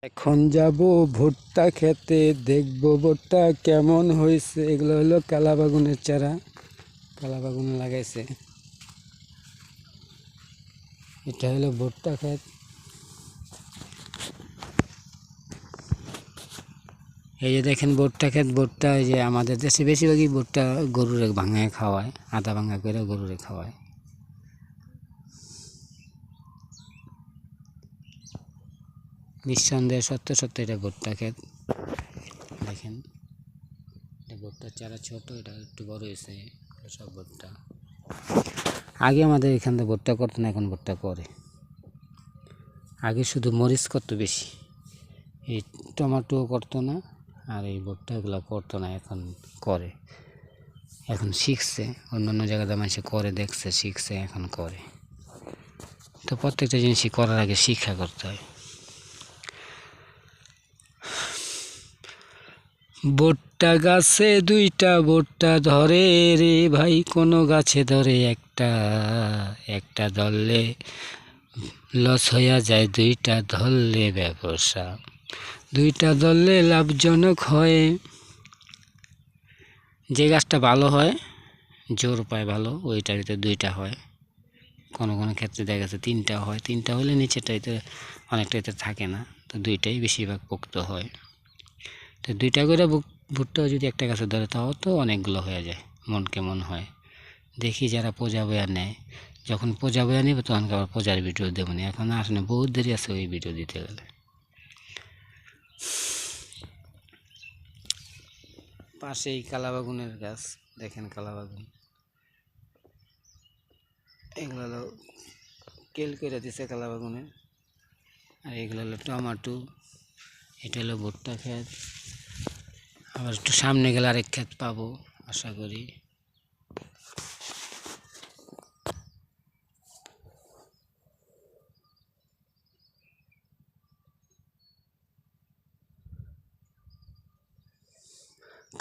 এখন যাব ভুট্টা খেতে, দেখবো ভুট্টা কেমন হয়েছে। এগুলো হলো কালাবাগুনের চারা, কালাবাগুন লাগাইছে। এটা হলো ভুট্টা ক্ষেত। এই যে দেখেন ভুট্টা ক্ষেত। ভুট্টা এই যে আমাদের দেশে বেশিরভাগই ভুট্টা গরুরে ভাঙায় খাওয়ায়, আদা ভাঙা করে গরুরে খাওয়ায়। নিঃসন্দেহে সত্য সত্য এটা ভুট্টা ক্ষেত। দেখেন এটা ভুট্টার চারা ছোট, এটা একটু বড় হয়েছে। সব ভুট্টা আগে আমাদের এখান থেকে ভুট্টা করতো না, এখন ভুট্টা করে। আগে শুধু মরিচ করতো বেশি, এই টমেটো করতো না, আর এই ভুট্টাগুলো করতো না, এখন করে। এখন শিখছে, অন্য জায়গাতে মানুষ করে দেখছে, শিখছে, এখন করে। তো প্রত্যেকটা জিনিসই করার আগে শিক্ষা করতে হয়। ভুট্টা গাছে দুইটা ভুট্টা ধরে রে ভাই, কোনো গাছে ধরে একটা, একটা ধরলে লস হইয়া যায়, দুইটা ধরলে ব্যবসা, দুইটা ধরলে লাভজনক হয়। যে গাছটা ভালো হয়, জোর পায় ভালো, ওইটার ভিতরে দুইটা হয়। কোনো কোনো ক্ষেত্রে দেখা গেছে তিনটা হয়, তিনটা হলে নিচেটাইতে অনেকটাইতে থাকে না, তো দুইটাই বেশিরভাগ পোক্ত হয়। তো দুইটা করে ভুট্টাও যদি একটা গাছে ধরে, তাও তো অনেকগুলো হয়ে যায়। মন কেমন হয় দেখি, যারা পূজা বয়া নেয়, যখন পূজা বয়া নেবে তখন আবার পূজার ভিডিও দেবো না, এখন আসলে বহুত দেরি আছে ওই ভিডিও দিতে গেলে। পাশেই কালাবাগুনের গাছ, দেখেন কালাবাগুন, এগুলো হলো কেল করে দিছে কালাবাগুনের। আর এগুলো হলো টমাটো। এটা হলো ভুট্টা ক্ষেত। আবার একটু সামনে গেলে আরেক ক্ষেত পাবো আশা করি।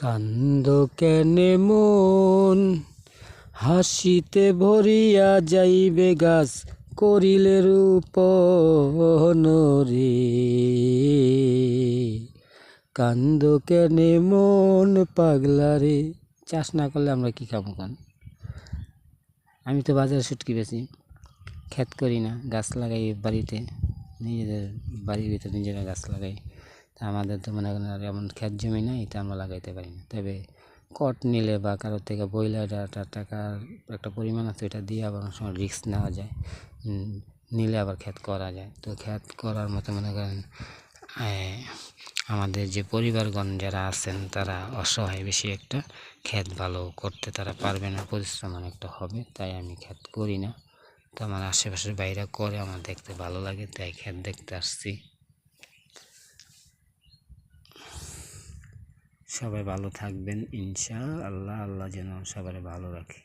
কান্দ কেনে মন, হাসিতে ভরিয়া যাইবে গাছ করিলে রূপন রে। কান্দ কেনে মন পাগলা রে। চাষ না করলে আমরা কি খাবো? কান আমি তো বাজারে শুটকি বেশি, ক্ষেত করি না, গাছ লাগাই বাড়িতে, নিজেদের বাড়ির ভিতরে নিজেরা গাছ লাগাই। তা আমাদের তো মনে করেন আর এমন ক্ষেত জমি নাই, এটা আমরা লাগাইতে পারি না। তবে কট নিলে বা কারোর থেকে বইলে টাকার একটা পরিমাণ আছে, এটা দিয়ে আবার অনেক সময় রিস্ক নেওয়া যায়, নিলে আবার ক্ষেত করা যায়। তো ক্ষেত করার মতো মনে করেন আমাদের যে পরিবারগণ যারা আছেন, তারা অসহায়, বেশি একটা ক্ষেত ভালো করতে তারা পারবে না, পরিশ্রম অনেকটা হবে, তাই আমি ক্ষেত করি না। তো আমার আশেপাশের বাইরে করে, আমার দেখতে ভালো লাগে, তাই ক্ষেত দেখতে আসছি। সবাই ভালো থাকবেন ইনশাআল্লাহ। আল্লাহ যেন সবাই ভালো রাখে।